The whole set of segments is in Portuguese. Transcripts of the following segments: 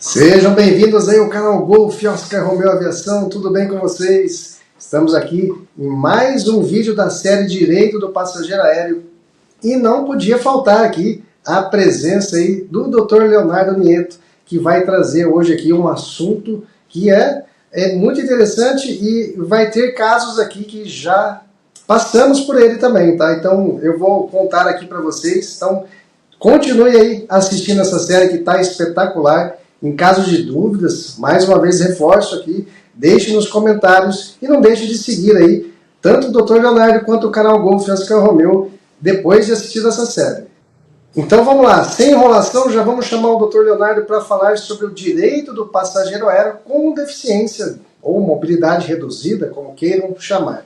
Sejam bem-vindos aí ao canal Golf Oscar Romeo Aviação, tudo bem com vocês? Estamos aqui em mais um vídeo da série Direito do Passageiro Aéreo e não podia faltar aqui a presença aí do Dr. Leonardo Nieto, que vai trazer hoje aqui um assunto que é muito interessante e vai ter casos aqui que já passamos por ele também, tá? Então eu vou contar aqui para vocês, então continue aí assistindo essa série que está espetacular. Em caso de dúvidas, mais uma vez reforço aqui, deixe nos comentários e não deixe de seguir aí tanto o Dr. Leonardo quanto o canal Golf Oscar Romeo depois de assistir essa série. Então vamos lá, sem enrolação, já vamos chamar o Dr. Leonardo para falar sobre o direito do passageiro aéreo com deficiência ou mobilidade reduzida, como queiram chamar.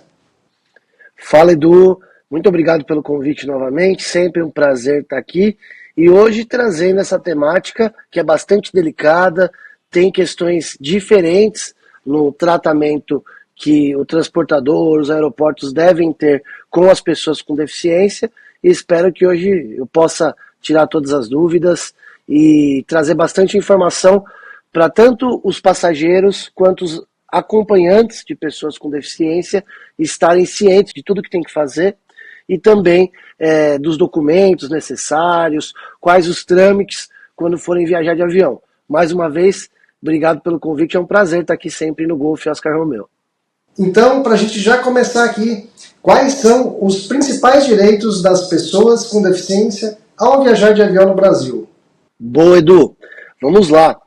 Fala, Edu, muito obrigado pelo convite novamente, sempre um prazer estar aqui. E hoje trazendo essa temática que é bastante delicada, tem questões diferentes no tratamento que o transportador, os aeroportos devem ter com as pessoas com deficiência, e espero que hoje eu possa tirar todas as dúvidas e trazer bastante informação para tanto os passageiros quanto os acompanhantes de pessoas com deficiência estarem cientes de tudo que tem que fazer e também dos documentos necessários, quais os trâmites quando forem viajar de avião. Mais uma vez, obrigado pelo convite, é um prazer estar aqui sempre no Golf Oscar Romeo. Então, para a gente já começar aqui, quais são os principais direitos das pessoas com deficiência ao viajar de avião no Brasil? Boa, Edu. Vamos lá.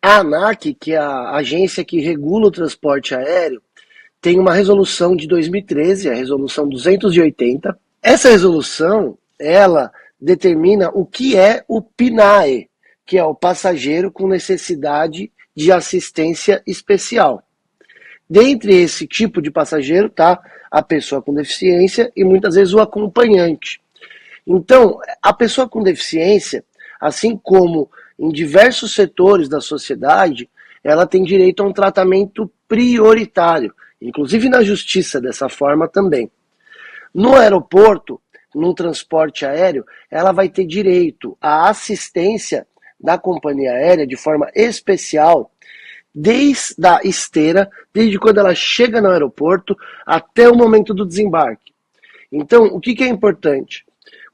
A ANAC, que é a agência que regula o transporte aéreo, tem uma resolução de 2013, a resolução 280. Essa resolução, ela determina o que é o PNAE, que é o passageiro com necessidade de assistência especial. Dentre esse tipo de passageiro está a pessoa com deficiência e muitas vezes o acompanhante. Então, a pessoa com deficiência, assim como em diversos setores da sociedade, ela tem direito a um tratamento prioritário, inclusive na justiça dessa forma também. No aeroporto, no transporte aéreo, ela vai ter direito à assistência da companhia aérea de forma especial, desde a esteira, desde quando ela chega no aeroporto até o momento do desembarque. Então, o que é importante?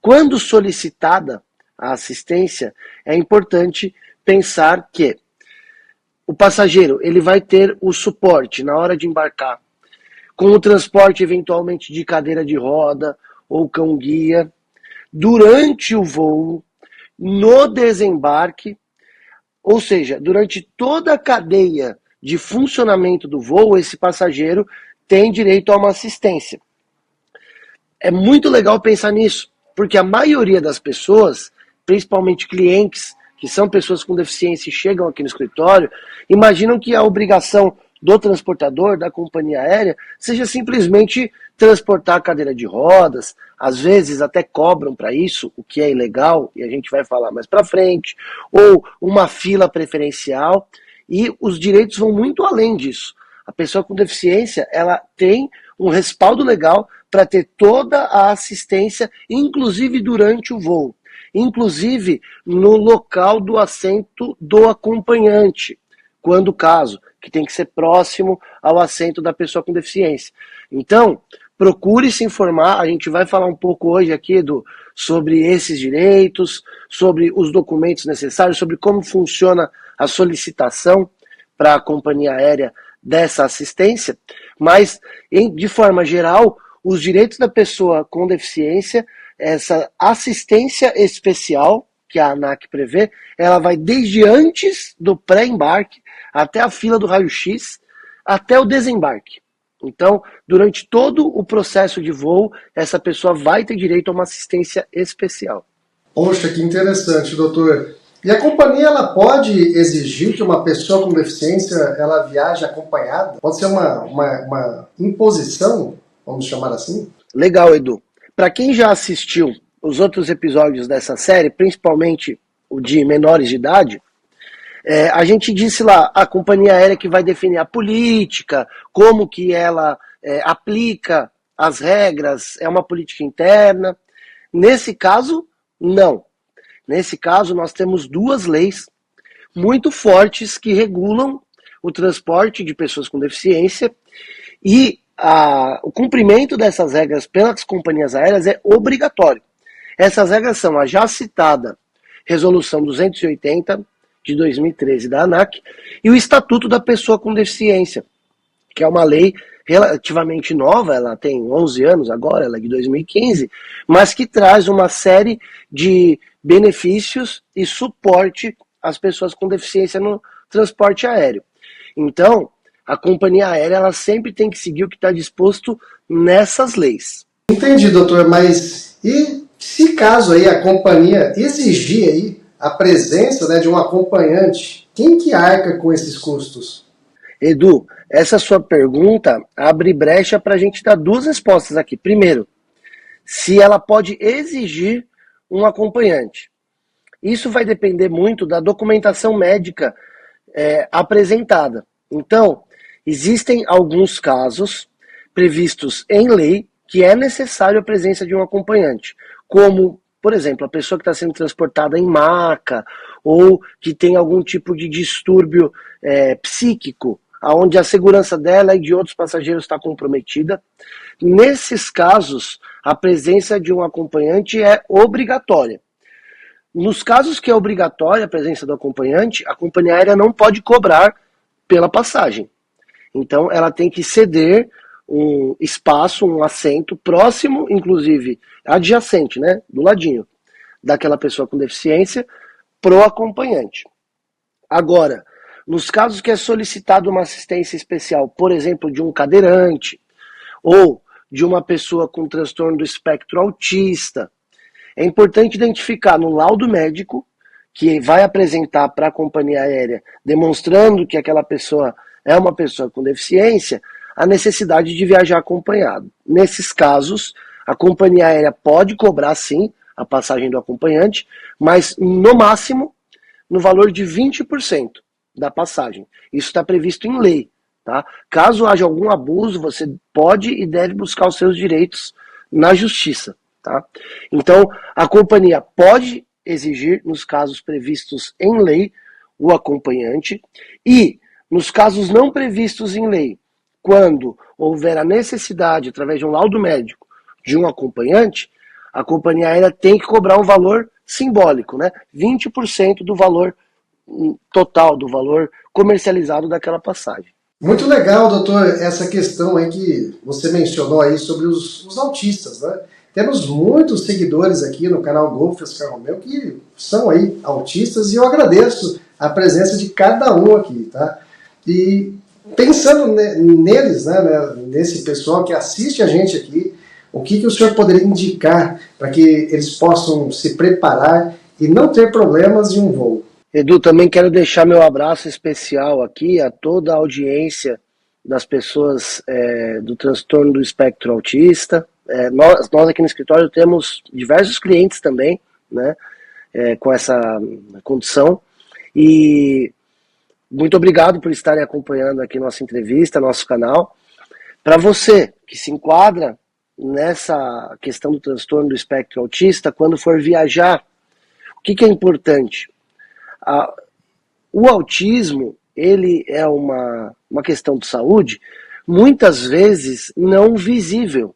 Quando solicitada a assistência, é importante pensar que o passageiro ele vai ter o suporte na hora de embarcar, com o transporte eventualmente de cadeira de roda ou cão-guia, durante o voo, no desembarque, ou seja, durante toda a cadeia de funcionamento do voo, esse passageiro tem direito a uma assistência. É muito legal pensar nisso, porque a maioria das pessoas, principalmente clientes, que são pessoas com deficiência e chegam aqui no escritório, imaginam que a obrigação do transportador, da companhia aérea, seja simplesmente transportar a cadeira de rodas, às vezes até cobram para isso, o que é ilegal, e a gente vai falar mais para frente, ou uma fila preferencial, e os direitos vão muito além disso. A pessoa com deficiência, ela tem um respaldo legal para ter toda a assistência, inclusive durante o voo, inclusive no local do assento do acompanhante, quando o caso, que tem que ser próximo ao assento da pessoa com deficiência. Então, procure se informar, a gente vai falar um pouco hoje aqui, sobre esses direitos, sobre os documentos necessários, sobre como funciona a solicitação para a companhia aérea dessa assistência, mas, de forma geral, os direitos da pessoa com deficiência, essa assistência especial que a ANAC prevê, ela vai desde antes do pré-embarque até a fila do raio-x, até o desembarque. Então, durante todo o processo de voo, essa pessoa vai ter direito a uma assistência especial. Poxa, que interessante, doutor. E a companhia ela pode exigir que uma pessoa com deficiência ela viaje acompanhada? Pode ser uma imposição, vamos chamar assim? Legal, Edu. Para quem já assistiu os outros episódios dessa série, principalmente o de menores de idade, a gente disse lá, a companhia aérea que vai definir a política, como que ela aplica as regras, é uma política interna. Nesse caso, não. Nesse caso, nós temos duas leis muito fortes que regulam o transporte de pessoas com deficiência e o cumprimento dessas regras pelas companhias aéreas é obrigatório. Essas regras são a já citada Resolução 280 de 2013 da ANAC e o Estatuto da Pessoa com Deficiência, que é uma lei relativamente nova, ela tem 11 anos agora, ela é de 2015, mas que traz uma série de benefícios e suporte às pessoas com deficiência no transporte aéreo. Então, a companhia aérea ela sempre tem que seguir o que está disposto nessas leis. Entendi, doutor, mas e se caso aí a companhia exigir aí a presença, né, de um acompanhante, quem que arca com esses custos? Edu, essa sua pergunta abre brecha para a gente dar duas respostas aqui. Primeiro, se ela pode exigir um acompanhante. Isso vai depender muito da documentação médica apresentada. Então, existem alguns casos previstos em lei que é necessário a presença de um acompanhante, como, por exemplo, a pessoa que está sendo transportada em maca ou que tem algum tipo de distúrbio psíquico, onde a segurança dela e de outros passageiros está comprometida. Nesses casos, a presença de um acompanhante é obrigatória. Nos casos que é obrigatória a presença do acompanhante, a companhia aérea não pode cobrar pela passagem. Então, ela tem que ceder um espaço, um assento próximo, inclusive adjacente, né, do ladinho daquela pessoa com deficiência, pro acompanhante. Agora, nos casos que é solicitado uma assistência especial, por exemplo, de um cadeirante ou de uma pessoa com transtorno do espectro autista, é importante identificar no laudo médico que vai apresentar para a companhia aérea, demonstrando que aquela pessoa é uma pessoa com deficiência, a necessidade de viajar acompanhado. Nesses casos, a companhia aérea pode cobrar sim a passagem do acompanhante, mas no máximo no valor de 20% da passagem. Isso está previsto em lei. Tá? Caso haja algum abuso, você pode e deve buscar os seus direitos na justiça. Tá? Então, a companhia pode exigir, nos casos previstos em lei, o acompanhante e, nos casos não previstos em lei, quando houver a necessidade, através de um laudo médico, de um acompanhante, a companhia aérea tem que cobrar um valor simbólico, né? 20% do valor total, do valor comercializado daquela passagem. Muito legal, doutor, essa questão aí que você mencionou aí sobre os autistas, né? Temos muitos seguidores aqui no canal Golf Oscar Romeo que são aí autistas e eu agradeço a presença de cada um aqui, tá? E pensando neles, né, nesse pessoal que assiste a gente aqui, o que o senhor poderia indicar para que eles possam se preparar e não ter problemas em um voo? Edu, também quero deixar meu abraço especial aqui a toda a audiência das pessoas do transtorno do espectro autista. Nós aqui no escritório temos diversos clientes também, né, com essa condição. E muito obrigado por estarem acompanhando aqui nossa entrevista, nosso canal. Para você que se enquadra nessa questão do transtorno do espectro autista, quando for viajar, o que é importante? O autismo, ele é uma questão de saúde, muitas vezes não visível,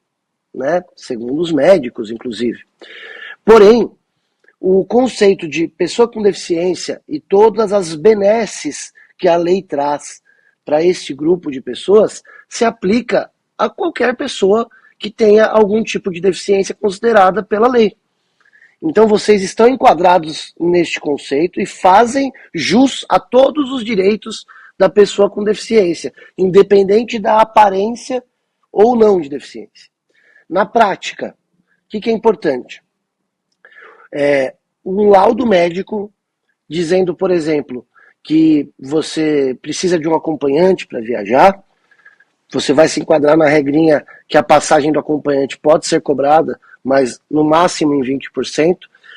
né? Segundo os médicos, inclusive. Porém, o conceito de pessoa com deficiência e todas as benesses que a lei traz para este grupo de pessoas se aplica a qualquer pessoa que tenha algum tipo de deficiência considerada pela lei. Então vocês estão enquadrados neste conceito e fazem jus a todos os direitos da pessoa com deficiência, independente da aparência ou não de deficiência. Na prática, o que é importante? Um laudo médico dizendo, por exemplo, que você precisa de um acompanhante para viajar, você vai se enquadrar na regrinha que a passagem do acompanhante pode ser cobrada, mas no máximo em 20%,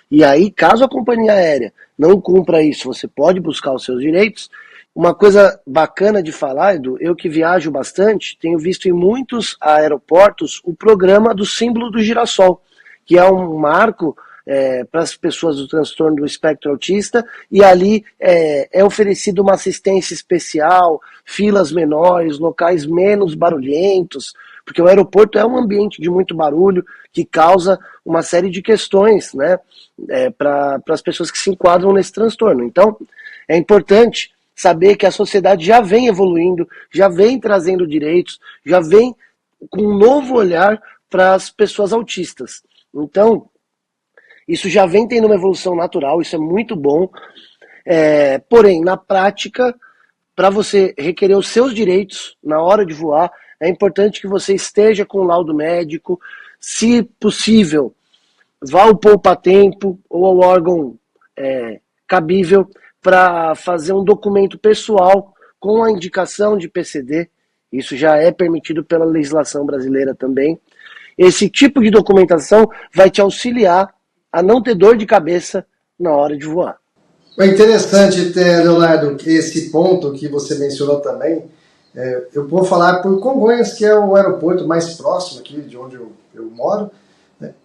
e aí, caso a companhia aérea não cumpra isso, você pode buscar os seus direitos. Uma coisa bacana de falar, Edu, eu que viajo bastante, tenho visto em muitos aeroportos o programa do símbolo do girassol, que é um marco para as pessoas do transtorno do espectro autista, e ali é oferecida uma assistência especial, filas menores, locais menos barulhentos, porque o aeroporto é um ambiente de muito barulho que causa uma série de questões, né, para as pessoas que se enquadram nesse transtorno. Então, é importante saber que a sociedade já vem evoluindo, já vem trazendo direitos, já vem com um novo olhar para as pessoas autistas. Então, isso já vem tendo uma evolução natural, isso é muito bom. Porém, na prática, para você requerer os seus direitos na hora de voar, é importante que você esteja com o laudo médico, se possível, vá ao poupa-tempo ou ao órgão cabível para fazer um documento pessoal com a indicação de PCD. Isso já é permitido pela legislação brasileira também. Esse tipo de documentação vai te auxiliar a não ter dor de cabeça na hora de voar. É interessante, Leonardo, esse ponto que você mencionou também. Eu vou falar por Congonhas, que é o aeroporto mais próximo aqui de onde eu moro.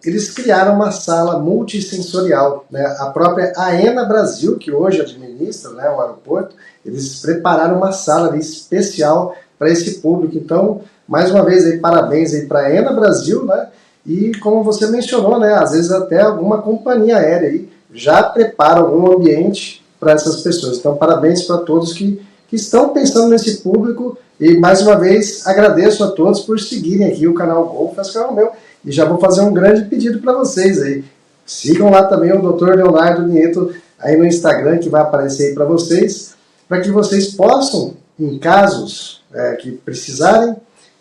Eles criaram uma sala multissensorial, né? A própria AENA Brasil, que hoje administra, né, o aeroporto, eles prepararam uma sala ali especial para esse público. Então, mais uma vez, aí, parabéns aí para a AENA Brasil, né? E como você mencionou, né, às vezes até alguma companhia aérea aí já prepara algum ambiente para essas pessoas. Então, parabéns para todos que estão pensando nesse público. E, mais uma vez, agradeço a todos por seguirem aqui o canal Golf Oscar Romeu. E já vou fazer um grande pedido para vocês aí. Sigam lá também o Dr. Leonardo Nieto aí no Instagram, que vai aparecer aí para vocês, para que vocês possam, em casos que precisarem,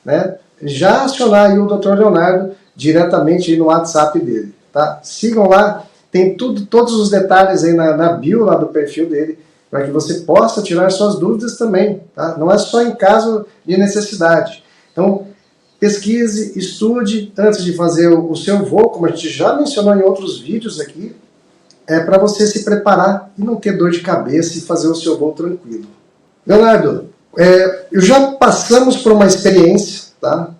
né, já acionar aí o Dr. Leonardo diretamente aí no WhatsApp dele. Tá? Sigam lá, tem todos os detalhes aí na bio lá do perfil dele, para que você possa tirar suas dúvidas também. Tá? Não é só em caso de necessidade. Então, pesquise, estude antes de fazer o seu voo, como a gente já mencionou em outros vídeos aqui, para você se preparar e não ter dor de cabeça e fazer o seu voo tranquilo. Leonardo, já passamos por uma experiência, tá?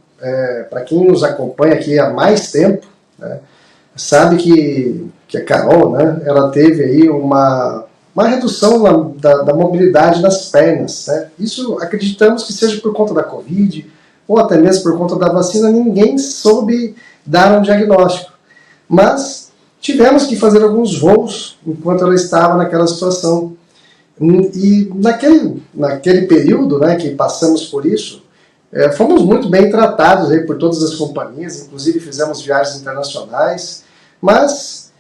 Para quem nos acompanha aqui há mais tempo, né, sabe que a Carol, né, ela teve aí uma redução da mobilidade nas pernas. Né? Isso acreditamos que seja por conta da Covid, ou até mesmo por conta da vacina. Ninguém soube dar um diagnóstico. Mas tivemos que fazer alguns voos enquanto ela estava naquela situação. E naquele período, né, que passamos por isso, fomos muito bem tratados aí por todas as companhias, inclusive fizemos viagens internacionais, mas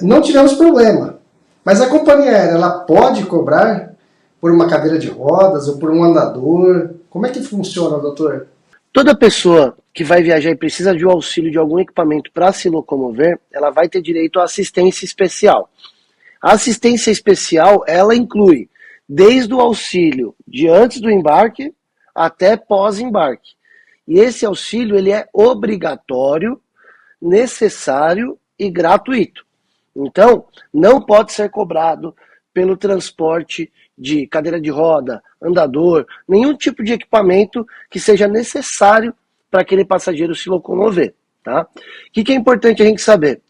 não tivemos problema. Mas a companhia aérea, ela pode cobrar por uma cadeira de rodas ou por um andador? Como é que funciona, doutor? Toda pessoa que vai viajar e precisa de um auxílio de algum equipamento para se locomover, ela vai ter direito à assistência especial. A assistência especial, ela inclui desde o auxílio de antes do embarque até pós-embarque. E esse auxílio, ele é obrigatório, necessário e gratuito. Então, não pode ser cobrado pelo transporte de cadeira de roda, andador, nenhum tipo de equipamento que seja necessário para aquele passageiro se locomover. Tá? O que é importante a gente saber?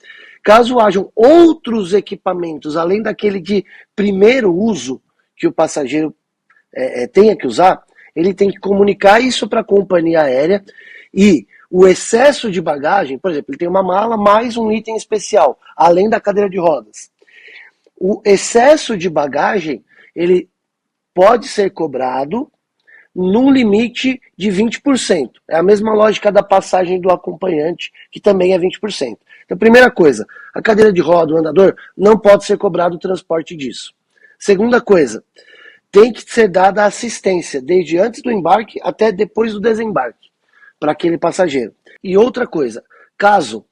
Caso hajam outros equipamentos, além daquele de primeiro uso que o passageiro tenha que usar, ele tem que comunicar isso para a companhia aérea, e o excesso de bagagem, por exemplo, ele tem uma mala mais um item especial, além da cadeira de rodas. O excesso de bagagem, ele pode ser cobrado num limite de 20%. É a mesma lógica da passagem do acompanhante, que também é 20%. Então, primeira coisa, a cadeira de roda, o andador, não pode ser cobrado o transporte disso. Segunda coisa, tem que ser dada assistência, desde antes do embarque até depois do desembarque, para aquele passageiro. E outra coisa, caso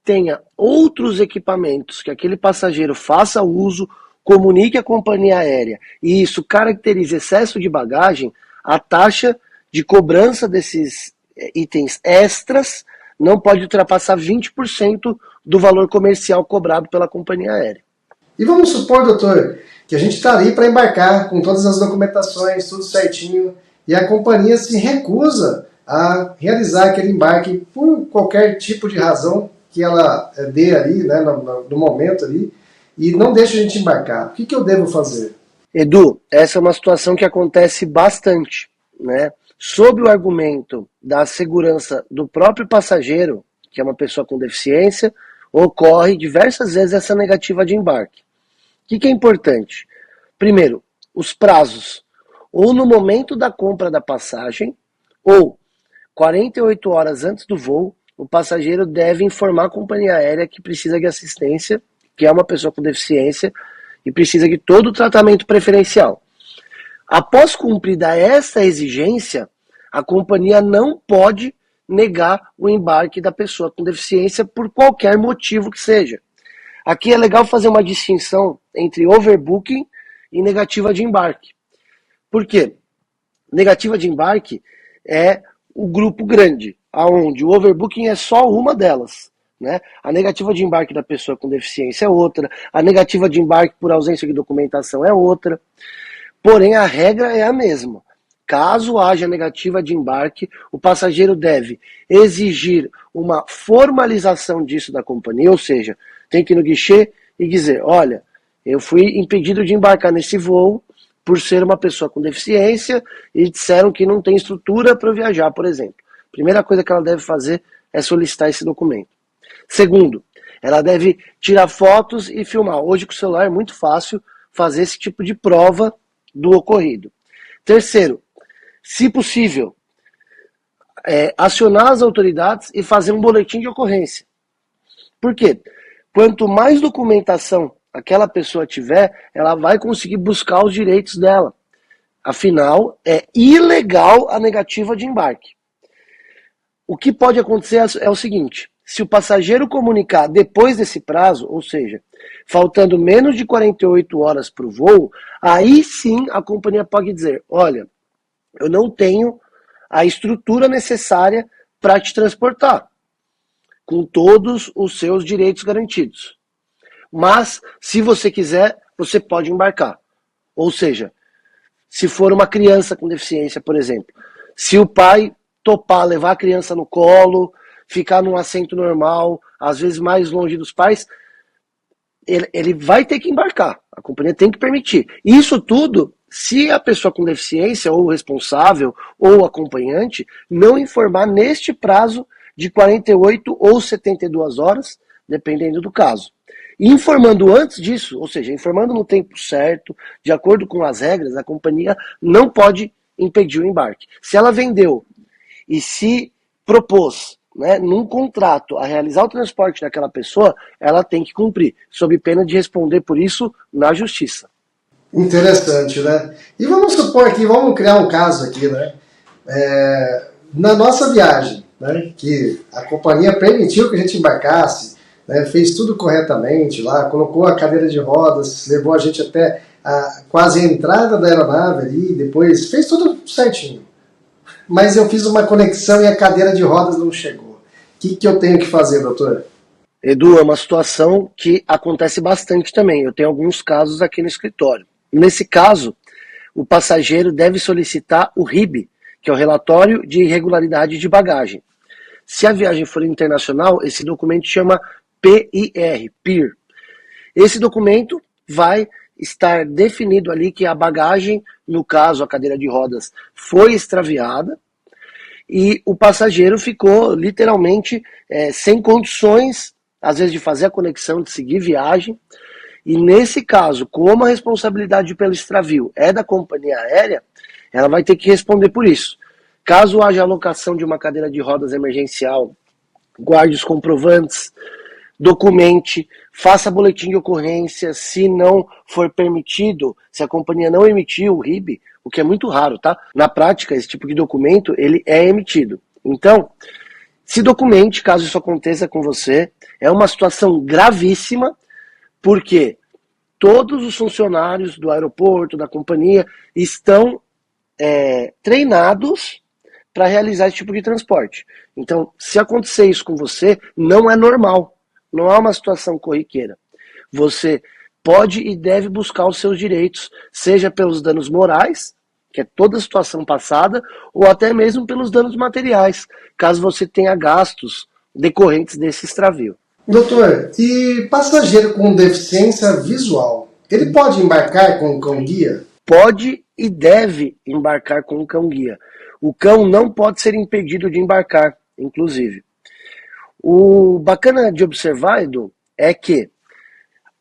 tenha outros equipamentos que aquele passageiro faça uso, comunique à companhia aérea, e isso caracteriza excesso de bagagem, a taxa de cobrança desses itens extras não pode ultrapassar 20% do valor comercial cobrado pela companhia aérea. E vamos supor, doutor, que a gente está ali para embarcar com todas as documentações, tudo certinho, e a companhia se recusa a realizar aquele embarque por qualquer tipo de razão que ela dê ali, né, no momento ali, e não deixa a gente embarcar. O que eu devo fazer? Edu, essa é uma situação que acontece bastante, né? Sob o argumento da segurança do próprio passageiro, que é uma pessoa com deficiência, ocorre diversas vezes essa negativa de embarque. O que é importante? Primeiro, os prazos. Ou no momento da compra da passagem, ou 48 horas antes do voo, o passageiro deve informar a companhia aérea que precisa de assistência, que é uma pessoa com deficiência, e precisa de todo o tratamento preferencial. Após cumprida essa exigência, a companhia não pode negar o embarque da pessoa com deficiência por qualquer motivo que seja. Aqui é legal fazer uma distinção entre overbooking e negativa de embarque. Por quê? Negativa de embarque é o grupo grande, aonde o overbooking é só uma delas. Né? A negativa de embarque da pessoa com deficiência é outra, a negativa de embarque por ausência de documentação é outra. Porém, a regra é a mesma. Caso haja negativa de embarque, o passageiro deve exigir uma formalização disso da companhia, ou seja, tem que ir no guichê e dizer, olha, eu fui impedido de embarcar nesse voo por ser uma pessoa com deficiência e disseram que não tem estrutura para viajar, por exemplo. Primeira coisa que ela deve fazer é solicitar esse documento. Segundo, ela deve tirar fotos e filmar. Hoje com o celular é muito fácil fazer esse tipo de prova do ocorrido. Terceiro, se possível, acionar as autoridades e fazer um boletim de ocorrência. Por quê? Quanto mais documentação aquela pessoa tiver, ela vai conseguir buscar os direitos dela. Afinal, é ilegal a negativa de embarque. O que pode acontecer é o seguinte, se o passageiro comunicar depois desse prazo, ou seja, faltando menos de 48 horas para o voo, aí sim a companhia pode dizer, olha, eu não tenho a estrutura necessária para te transportar, com todos os seus direitos garantidos. Mas, se você quiser, você pode embarcar. Ou seja, se for uma criança com deficiência, por exemplo, se o pai topar levar a criança no colo, ficar num assento normal, às vezes mais longe dos pais, ele vai ter que embarcar. A companhia tem que permitir. Isso tudo, se a pessoa com deficiência, ou o responsável, ou o acompanhante, não informar neste prazo de 48 ou 72 horas, dependendo do caso. E informando antes disso, ou seja, informando no tempo certo, de acordo com as regras, a companhia não pode impedir o embarque. Se ela vendeu e se propôs, né, num contrato a realizar o transporte daquela pessoa, ela tem que cumprir, sob pena de responder por isso na justiça. Interessante, né? E vamos supor aqui, vamos criar um caso aqui, né? Na nossa viagem, né, que a companhia permitiu que a gente embarcasse, né, fez tudo corretamente lá, colocou a cadeira de rodas, levou a gente até quase a entrada da aeronave ali, depois fez tudo certinho. Mas eu fiz uma conexão e a cadeira de rodas não chegou. O que eu tenho que fazer, doutor? Edu, é uma situação que acontece bastante também. Eu tenho alguns casos aqui no escritório. Nesse caso, o passageiro deve solicitar o RIB, que é o Relatório de Irregularidade de Bagagem. Se a viagem for internacional, esse documento chama PIR. Esse documento vai estar definido ali que a bagagem, no caso a cadeira de rodas, foi extraviada e o passageiro ficou literalmente sem condições, às vezes, de fazer a conexão, de seguir viagem. E nesse caso, como a responsabilidade pelo extravio é da companhia aérea, ela vai ter que responder por isso. Caso haja alocação de uma cadeira de rodas emergencial, guarde os comprovantes, documente, faça boletim de ocorrência. Se não for permitido, se a companhia não emitir o RIB, o que é muito raro, tá? Na prática, esse tipo de documento, ele é emitido. Então, se documente, caso isso aconteça com você. É uma situação gravíssima, porque todos os funcionários do aeroporto, da companhia, estão treinados para realizar esse tipo de transporte. Então, se acontecer isso com você, não é normal. Não é uma situação corriqueira. Você pode e deve buscar os seus direitos, seja pelos danos morais, que é toda a situação passada, ou até mesmo pelos danos materiais, caso você tenha gastos decorrentes desse extravio. Doutor, e passageiro com deficiência visual, ele pode embarcar com o cão-guia? Pode e deve embarcar com o cão-guia. O cão não pode ser impedido de embarcar, inclusive. O bacana de observar, Edu, é que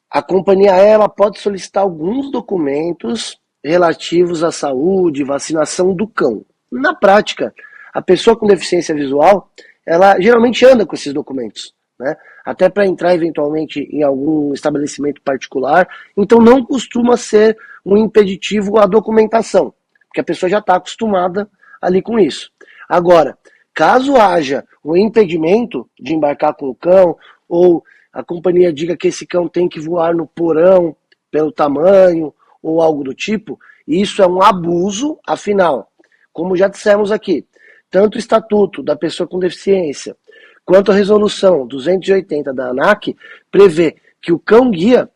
a companhia aérea pode solicitar alguns documentos relativos à saúde, vacinação do cão. Na prática, a pessoa com deficiência visual, ela geralmente anda com esses documentos, né? Até para entrar eventualmente em algum estabelecimento particular. Então não costuma ser um impeditivo a documentação, porque a pessoa já está acostumada ali com isso. Agora, caso haja um impedimento de embarcar com o cão, ou a companhia diga que esse cão tem que voar no porão pelo tamanho, ou algo do tipo, isso é um abuso, afinal, como já dissemos aqui, tanto o Estatuto da Pessoa com Deficiência, quanto a Resolução 280 da ANAC, prevê que o cão-guia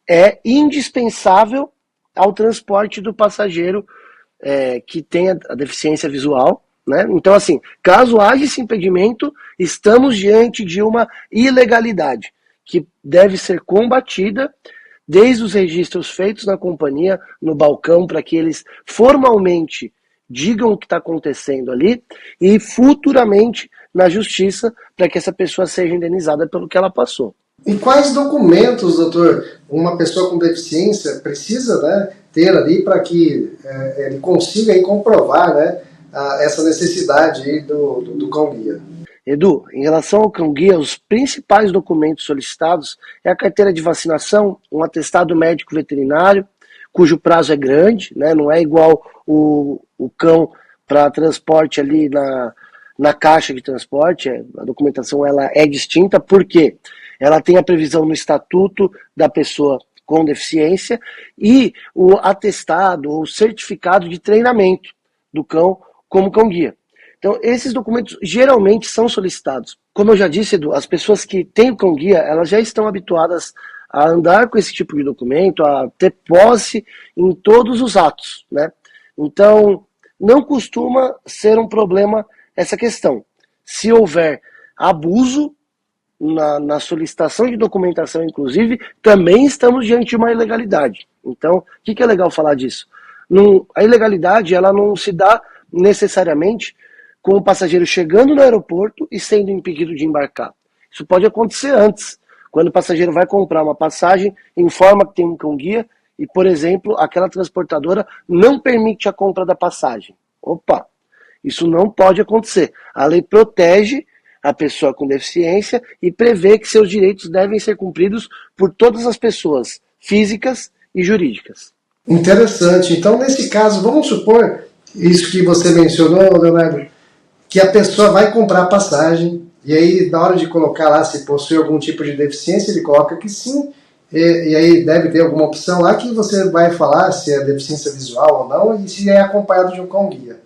é indispensável ao transporte do passageiro que tem a deficiência visual, né? Então, assim, caso haja esse impedimento, estamos diante de uma ilegalidade que deve ser combatida desde os registros feitos na companhia, no balcão, para que eles formalmente digam o que está acontecendo ali e futuramente na justiça para que essa pessoa seja indenizada pelo que ela passou. E quais documentos, doutor, uma pessoa com deficiência precisa, né, ter ali para que ele consiga aí comprovar, né, essa necessidade aí do cão-guia? Edu, em relação ao cão-guia, os principais documentos solicitados é a carteira de vacinação, um atestado médico veterinário, cujo prazo é grande, né, não é igual o cão para transporte ali na caixa de transporte, a documentação ela é distinta, porque ela tem a previsão no estatuto da pessoa com deficiência e o atestado ou certificado de treinamento do cão como cão-guia. Então, esses documentos geralmente são solicitados. Como eu já disse, Edu, as pessoas que têm o cão-guia, elas já estão habituadas a andar com esse tipo de documento, a ter posse em todos os atos, né? Então, não costuma ser um problema essa questão. Se houver abuso na solicitação de documentação, inclusive, também estamos diante de uma ilegalidade. Então, o que é legal falar disso? A ilegalidade ela não se dá necessariamente com o passageiro chegando no aeroporto e sendo impedido de embarcar. Isso pode acontecer antes, quando o passageiro vai comprar uma passagem, informa que tem um cão-guia e, por exemplo, aquela transportadora não permite a compra da passagem. Opa, isso não pode acontecer. A lei protege a pessoa com deficiência e prevê que seus direitos devem ser cumpridos por todas as pessoas, físicas e jurídicas. Interessante. Então, nesse caso, vamos supor, isso que você mencionou, Leonardo, que a pessoa vai comprar a passagem, e aí, na hora de colocar lá se possui algum tipo de deficiência, ele coloca que sim, e aí deve ter alguma opção lá que você vai falar se é deficiência visual ou não, e se é acompanhado de um cão-guia.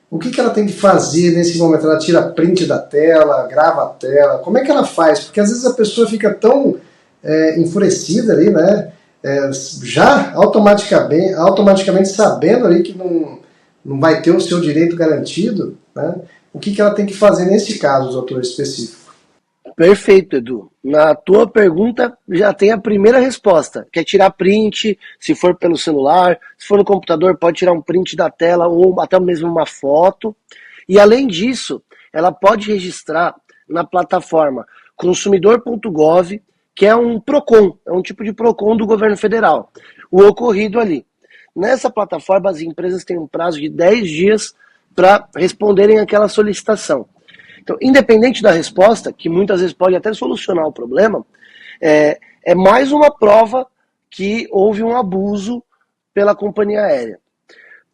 O que ela tem que fazer nesse momento? Ela tira print da tela, grava a tela, como é que ela faz? Porque às vezes a pessoa fica tão enfurecida ali, né? Já automaticamente sabendo ali que não vai ter o seu direito garantido, né? O que ela tem que fazer nesse caso, doutor, específico? Perfeito, Edu. Na tua pergunta já tem a primeira resposta, que é tirar print, se for pelo celular, se for no computador pode tirar um print da tela ou até mesmo uma foto. E além disso, ela pode registrar na plataforma consumidor.gov, que é um PROCON, é um tipo de PROCON do governo federal, o ocorrido ali. Nessa plataforma as empresas têm um prazo de 10 dias para responderem aquela solicitação. Então, independente da resposta, que muitas vezes pode até solucionar o problema, é mais uma prova que houve um abuso pela companhia aérea.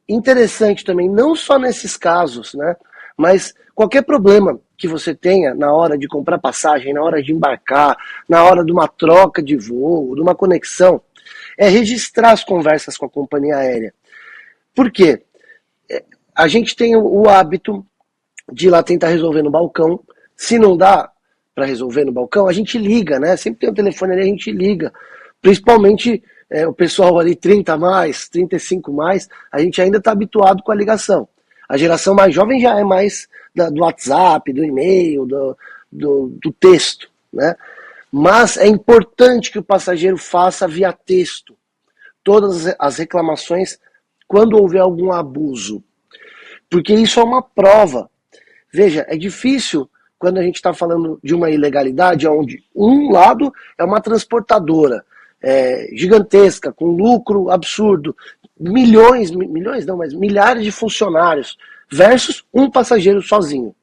Interessante também, não só nesses casos, né, mas qualquer problema que você tenha na hora de comprar passagem, na hora de embarcar, na hora de uma troca de voo, de uma conexão, é registrar as conversas com a companhia aérea. Por quê? A gente tem o hábito de ir lá tentar resolver no balcão. Se não dá para resolver no balcão, a gente liga, né? Sempre tem um telefone ali, a gente liga. Principalmente o pessoal ali 30 mais, 35 mais, a gente ainda está habituado com a ligação. A geração mais jovem já é mais do WhatsApp, do e-mail, do texto, né? Mas é importante que o passageiro faça via texto todas as reclamações quando houver algum abuso, porque isso é uma prova. Veja, é difícil quando a gente está falando de uma ilegalidade onde um lado é uma transportadora gigantesca, com lucro absurdo, milhões não, mas milhares de funcionários, versus um passageiro sozinho.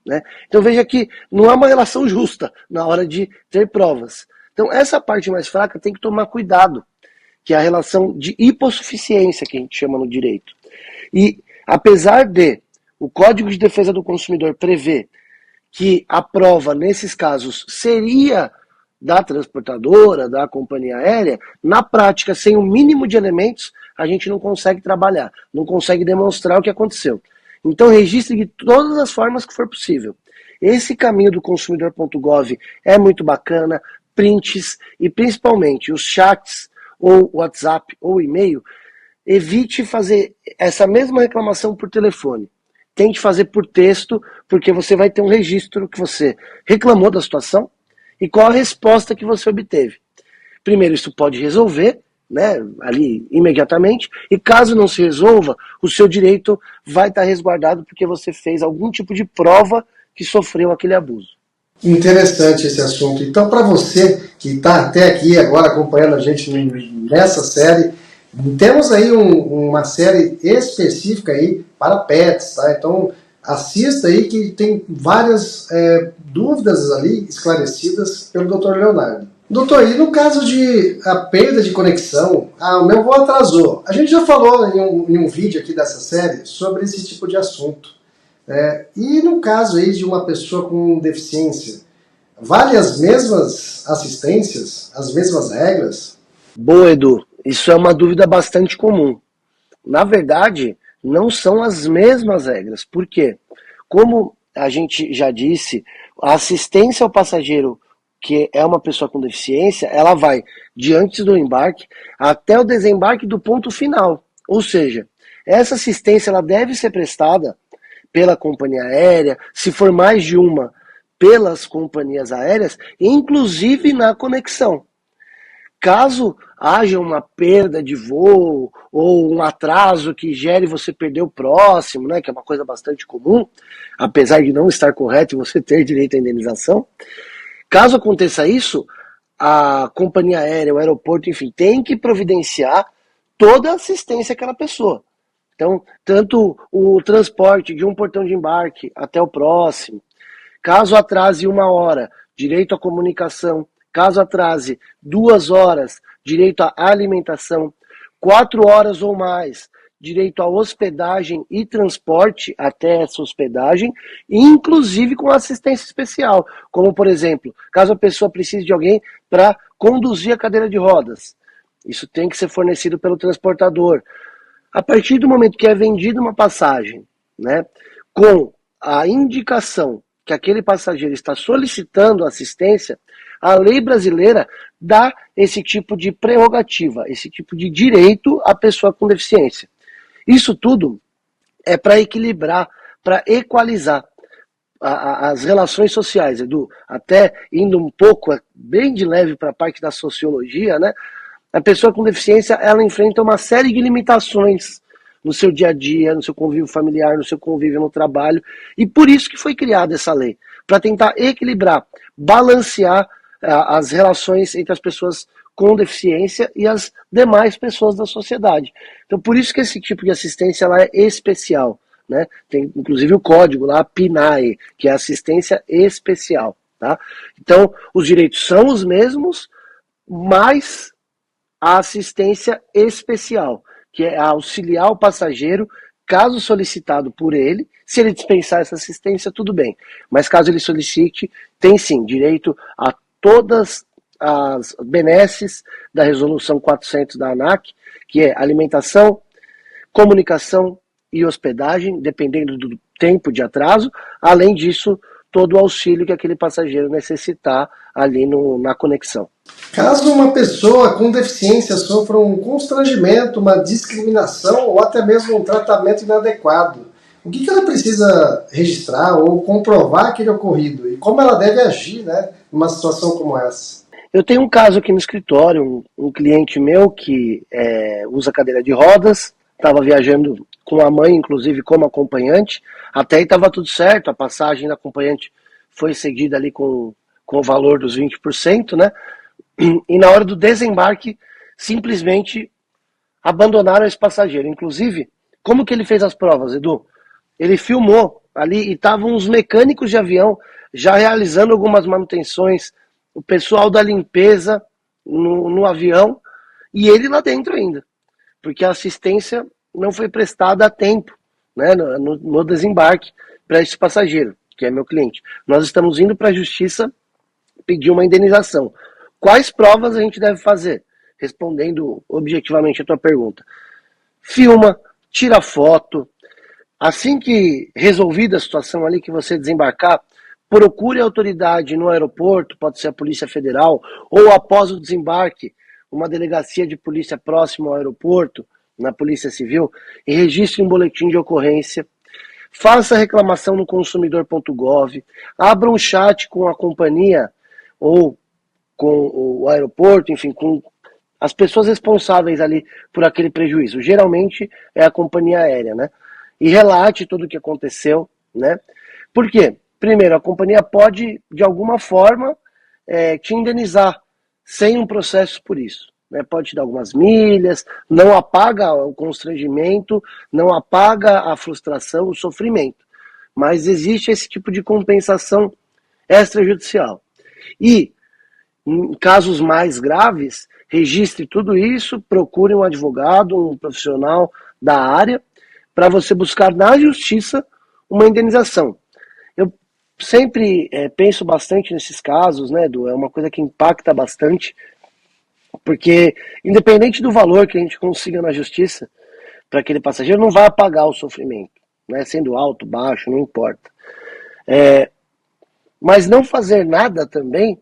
Né? Então veja que não é uma relação justa na hora de ter provas. Então essa parte mais fraca tem que tomar cuidado, que é a relação de hipossuficiência que a gente chama no direito. E apesar de o Código de Defesa do Consumidor prever que a prova nesses casos seria da transportadora, da companhia aérea, na prática, sem o mínimo de elementos, a gente não consegue trabalhar, não consegue demonstrar o que aconteceu. Então registre de todas as formas que for possível. Esse caminho do consumidor.gov é muito bacana, prints e principalmente os chats ou WhatsApp ou e-mail, evite fazer essa mesma reclamação por telefone. Tente fazer por texto, porque você vai ter um registro que você reclamou da situação e qual a resposta que você obteve. Primeiro, isso pode resolver, né, ali imediatamente, e caso não se resolva, o seu direito vai estar resguardado porque você fez algum tipo de prova que sofreu aquele abuso. Interessante esse assunto. Então, para você que está até aqui agora acompanhando a gente nessa série, temos aí uma série específica aí para pets, tá? Então, assista aí que tem várias dúvidas ali esclarecidas pelo Dr. Leonardo. Doutor, e no caso de a perda de conexão, o meu voo atrasou. A gente já falou em um vídeo aqui dessa série sobre esse tipo de assunto. E no caso aí de uma pessoa com deficiência, vale as mesmas assistências, as mesmas regras? Boa, Edu. Isso é uma dúvida bastante comum. Na verdade, não são as mesmas regras. Por quê? Como a gente já disse, a assistência ao passageiro que é uma pessoa com deficiência, ela vai de antes do embarque até o desembarque do ponto final. Ou seja, essa assistência ela deve ser prestada pela companhia aérea, se for mais de uma, pelas companhias aéreas, inclusive na conexão. Caso haja uma perda de voo ou um atraso que gere você perder o próximo, né, que é uma coisa bastante comum, apesar de não estar correto e você ter direito à indenização, caso aconteça isso, a companhia aérea, o aeroporto, enfim, tem que providenciar toda a assistência àquela pessoa. Então, tanto o transporte de um portão de embarque até o próximo, caso atrase 1 hora, direito à comunicação, caso atrase 2 horas, direito à alimentação, 4 horas ou mais, direito à hospedagem e transporte até essa hospedagem, inclusive com assistência especial, como por exemplo, caso a pessoa precise de alguém para conduzir a cadeira de rodas, isso tem que ser fornecido pelo transportador. A partir do momento que é vendida uma passagem, né, com a indicação que aquele passageiro está solicitando assistência, a lei brasileira dá esse tipo de prerrogativa, esse tipo de direito à pessoa com deficiência. Isso tudo é para equilibrar, para equalizar as relações sociais, Edu. Até indo um pouco, bem de leve para a parte da sociologia, né? A pessoa com deficiência, ela enfrenta uma série de limitações no seu dia a dia, no seu convívio familiar, no seu convívio no trabalho, e por isso que foi criada essa lei, para tentar equilibrar, balancear as relações entre as pessoas com deficiência e as demais pessoas da sociedade. Então, por isso que esse tipo de assistência ela é especial, né? Tem inclusive o código lá, PNAE, que é assistência especial, tá? Então, os direitos são os mesmos, mas a assistência especial, que é auxiliar o passageiro, caso solicitado por ele. Se ele dispensar essa assistência, tudo bem. Mas caso ele solicite, tem sim direito a todas as benesses da resolução 400 da ANAC, que é alimentação, comunicação e hospedagem, dependendo do tempo de atraso. Além disso, todo o auxílio que aquele passageiro necessitar ali na conexão. Caso uma pessoa com deficiência sofra um constrangimento, uma discriminação ou até mesmo um tratamento inadequado, o que ela precisa registrar ou comprovar aquele ocorrido e como ela deve agir, né, numa situação como essa? Eu tenho um caso aqui no escritório, um cliente meu que usa cadeira de rodas, estava viajando com a mãe, inclusive como acompanhante, até aí estava tudo certo, a passagem da acompanhante foi cedida ali com o valor dos 20%, né? E na hora do desembarque, simplesmente abandonaram esse passageiro. Inclusive, como que ele fez as provas, Edu? Ele filmou ali e estavam os mecânicos de avião já realizando algumas manutenções, o pessoal da limpeza no avião e ele lá dentro ainda, porque a assistência não foi prestada a tempo, né, no desembarque para esse passageiro, que é meu cliente. Nós estamos indo para a justiça pedir uma indenização. Quais provas a gente deve fazer? Respondendo objetivamente a tua pergunta. Filma, tira foto. Assim que resolvida a situação ali, que você desembarcar, procure a autoridade no aeroporto, pode ser a Polícia Federal, ou após o desembarque, uma delegacia de polícia próxima ao aeroporto, na Polícia Civil, e registre um boletim de ocorrência. Faça reclamação no consumidor.gov, abra um chat com a companhia ou com o aeroporto, enfim, com as pessoas responsáveis ali por aquele prejuízo. Geralmente é a companhia aérea, né? E relate tudo o que aconteceu, né? Por quê? Primeiro, a companhia pode, de alguma forma, te indenizar sem um processo por isso. Né? Pode te dar algumas milhas, não apaga o constrangimento, não apaga a frustração, o sofrimento. Mas existe esse tipo de compensação extrajudicial. E, em casos mais graves, registre tudo isso, procure um advogado, um profissional da área, para você buscar na justiça uma indenização. Eu sempre penso bastante nesses casos, né, Edu? É uma coisa que impacta bastante, porque independente do valor que a gente consiga na justiça para aquele passageiro, não vai apagar o sofrimento, né, sendo alto, baixo, não importa. Mas não fazer nada também,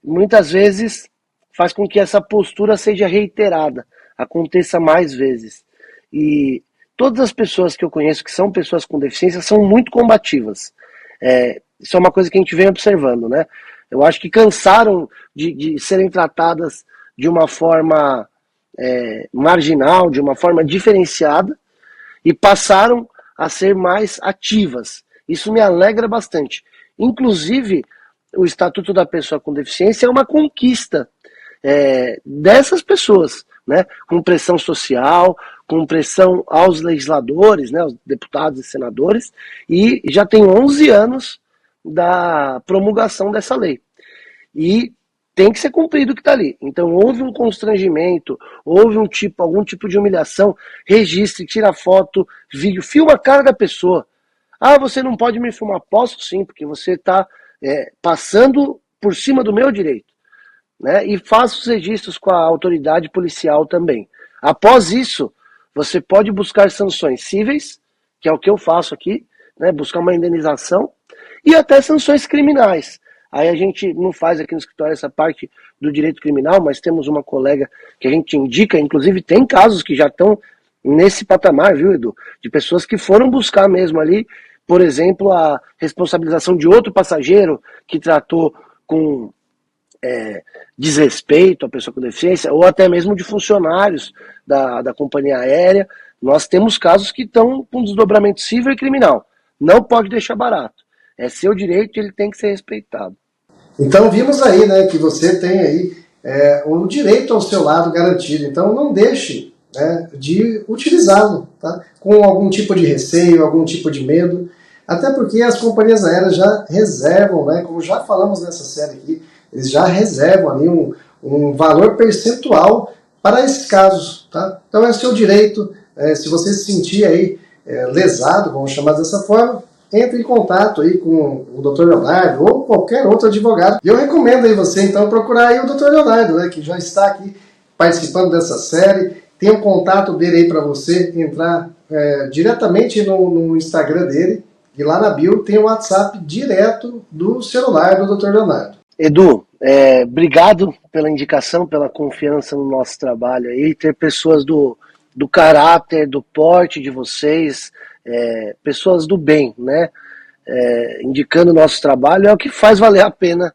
muitas vezes, faz com que essa postura seja reiterada, aconteça mais vezes. E todas as pessoas que eu conheço que são pessoas com deficiência são muito combativas. Isso é uma coisa que a gente vem observando, né? Eu acho que cansaram de serem tratadas de uma forma marginal, de uma forma diferenciada, e passaram a ser mais ativas. Isso me alegra bastante. Inclusive, o Estatuto da Pessoa com Deficiência é uma conquista dessas pessoas, né? Com pressão social, com pressão aos legisladores, né? Aos deputados e senadores, e já tem 11 anos da promulgação dessa lei. E tem que ser cumprido o que está ali. Então, houve um constrangimento, houve algum tipo de humilhação, registre, tira foto, vídeo, filma a cara da pessoa. Ah, você não pode me filmar? Posso sim, porque você está passando por cima do meu direito. Né? E faça os registros com a autoridade policial também. Após isso, você pode buscar sanções cíveis, que é o que eu faço aqui, né? Buscar uma indenização, e até sanções criminais. Aí a gente não faz aqui no escritório essa parte do direito criminal, mas temos uma colega que a gente indica, inclusive tem casos que já estão nesse patamar, viu, Edu? De pessoas que foram buscar mesmo ali, por exemplo, a responsabilização de outro passageiro que tratou com desrespeito à pessoa com deficiência, ou até mesmo de funcionários da companhia aérea. Nós temos casos que estão com desdobramento civil e criminal. Não pode deixar barato. É seu direito e ele tem que ser respeitado. Então vimos aí, né, que você tem aí o direito ao seu lado garantido. Então não deixe, né, de utilizá-lo, tá? Com algum tipo de receio, algum tipo de medo. Até porque as companhias aéreas já reservam, né, como já falamos nessa série aqui, eles já reservam ali um valor percentual para esses casos. Tá? Então é seu direito, se você se sentir aí lesado, vamos chamar dessa forma, entre em contato aí com o Dr. Leonardo ou qualquer outro advogado. E eu recomendo aí você então procurar aí o Dr. Leonardo, né, que já está aqui participando dessa série. Tem o contato dele aí para você entrar diretamente no Instagram dele, e lá na bio tem o WhatsApp direto do celular do Dr. Leonardo. Edu, obrigado pela indicação, pela confiança no nosso trabalho aí. Ter pessoas do do caráter, do porte de vocês, pessoas do bem, né? Indicando o nosso trabalho, é o que faz valer a pena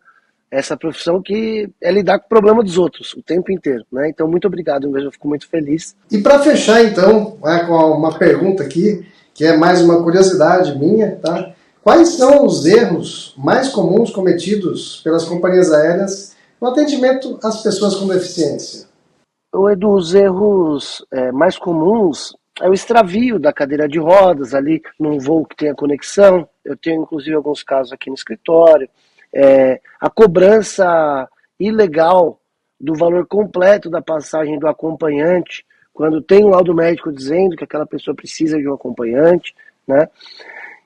essa profissão, que é lidar com o problema dos outros o tempo inteiro, né? Então, muito obrigado mesmo, eu fico muito feliz. E para fechar, então, com uma pergunta aqui, que é mais uma curiosidade minha, tá? Quais são os erros mais comuns cometidos pelas companhias aéreas no atendimento às pessoas com deficiência? Edu, os erros mais comuns é o extravio da cadeira de rodas ali num voo que tenha conexão. Eu tenho inclusive alguns casos aqui no escritório. A cobrança ilegal do valor completo da passagem do acompanhante, quando tem um laudo médico dizendo que aquela pessoa precisa de um acompanhante, né?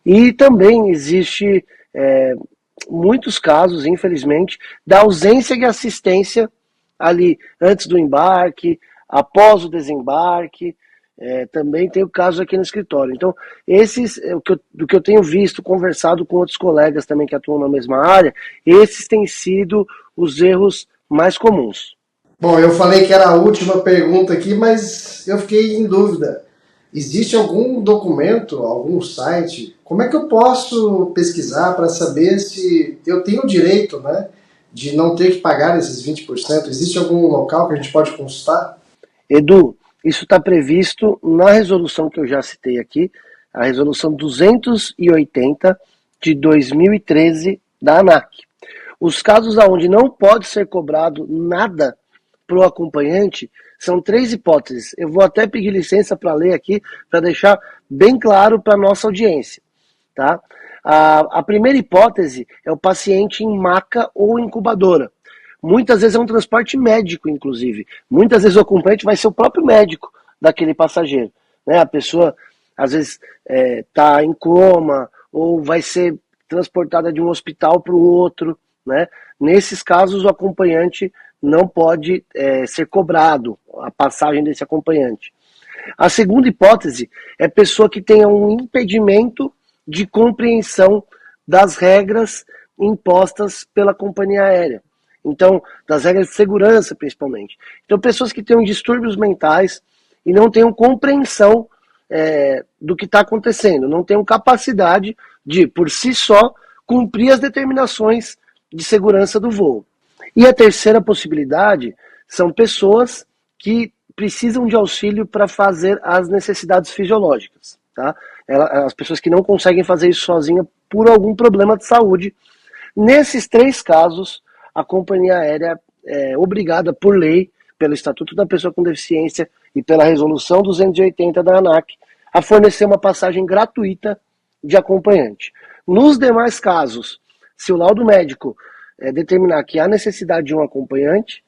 E também existe muitos casos, infelizmente, da ausência de assistência ali antes do embarque, após o desembarque. Também tem o caso aqui no escritório. Então, esses, do que eu tenho visto, conversado com outros colegas também que atuam na mesma área, esses têm sido os erros mais comuns. Bom, eu falei que era a última pergunta aqui, mas eu fiquei em dúvida. Existe algum documento, algum site? Como é que eu posso pesquisar para saber se eu tenho o direito, né, de não ter que pagar esses 20%? Existe algum local que a gente pode consultar? Edu, isso está previsto na resolução que eu já citei aqui, a resolução 280 de 2013 da ANAC. Os casos onde não pode ser cobrado nada para o acompanhante são 3 hipóteses. Eu vou até pedir licença para ler aqui, para deixar bem claro para a nossa audiência. Tá? A primeira hipótese é o paciente em maca ou incubadora. Muitas vezes é um transporte médico, inclusive. Muitas vezes o acompanhante vai ser o próprio médico daquele passageiro, né? A pessoa, às vezes, está em coma ou vai ser transportada de um hospital para o outro, né? Nesses casos, o acompanhante não pode ser cobrado, a passagem desse acompanhante. A segunda hipótese é pessoa que tenha um impedimento de compreensão das regras impostas pela companhia aérea. Então, das regras de segurança, principalmente. Então, pessoas que tenham distúrbios mentais e não tenham compreensão do que está acontecendo, não tenham capacidade de, por si só, cumprir as determinações de segurança do voo. E a terceira possibilidade são pessoas que precisam de auxílio para fazer as necessidades fisiológicas. Tá? As pessoas que não conseguem fazer isso sozinha por algum problema de saúde. Nesses 3 casos, a companhia aérea é obrigada por lei, pelo Estatuto da Pessoa com Deficiência e pela Resolução 280 da ANAC, a fornecer uma passagem gratuita de acompanhante. Nos demais casos, se o laudo médico determinar que há necessidade de um acompanhante,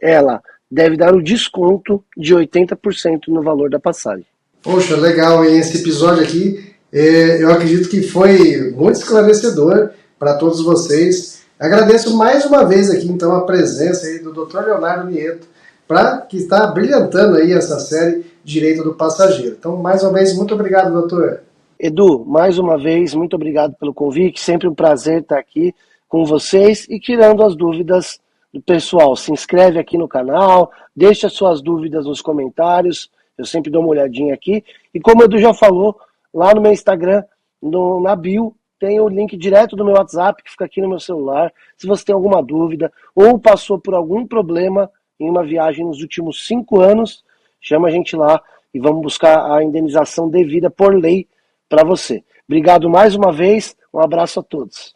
ela deve dar o desconto de 80% no valor da passagem. Poxa, legal, e esse episódio aqui, eu acredito que foi muito esclarecedor para todos vocês. Agradeço mais uma vez aqui, então, a presença aí do Dr. Leonardo Nieto, que está brilhantando aí essa série Direito do Passageiro. Então, mais uma vez, muito obrigado, doutor. Edu, mais uma vez, muito obrigado pelo convite, sempre um prazer estar aqui com vocês e tirando as dúvidas do pessoal. Se inscreve aqui no canal, deixa suas dúvidas nos comentários, eu sempre dou uma olhadinha aqui. E como o Edu já falou, lá no meu Instagram, na bio, tem o link direto do meu WhatsApp, que fica aqui no meu celular. Se você tem alguma dúvida ou passou por algum problema em uma viagem nos últimos 5 anos, chama a gente lá e vamos buscar a indenização devida por lei para você. Obrigado mais uma vez, um abraço a todos.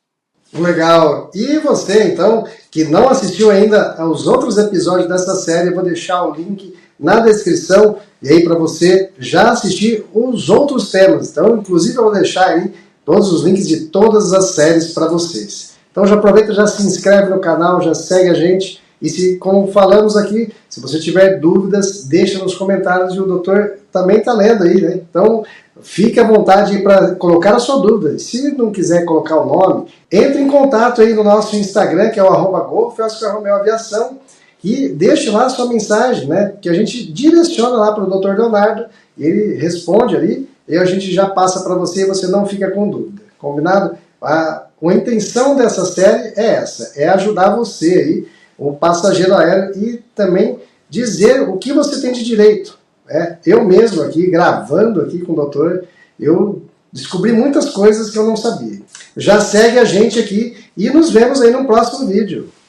Legal. E você, então, que não assistiu ainda aos outros episódios dessa série, eu vou deixar o link na descrição e aí para você já assistir os outros temas. Então, inclusive, eu vou deixar aí todos os links de todas as séries para vocês. Então, já aproveita, já se inscreve no canal, já segue a gente. E se, como falamos aqui, se você tiver dúvidas, deixa nos comentários e o doutor também está lendo aí, né? Então, fique à vontade para colocar a sua dúvida. Se não quiser colocar o nome, entre em contato aí no nosso Instagram, que é o @golf_romeo_aviação, e deixe lá a sua mensagem, né? Que a gente direciona lá para o Dr. Leonardo, ele responde ali, e a gente já passa para você e você não fica com dúvida. Combinado? A intenção dessa série é essa, é ajudar você aí, o passageiro aéreo, e também dizer o que você tem de direito. Eu mesmo aqui, gravando aqui com o doutor, eu descobri muitas coisas que eu não sabia. Já segue a gente aqui e nos vemos aí no próximo vídeo.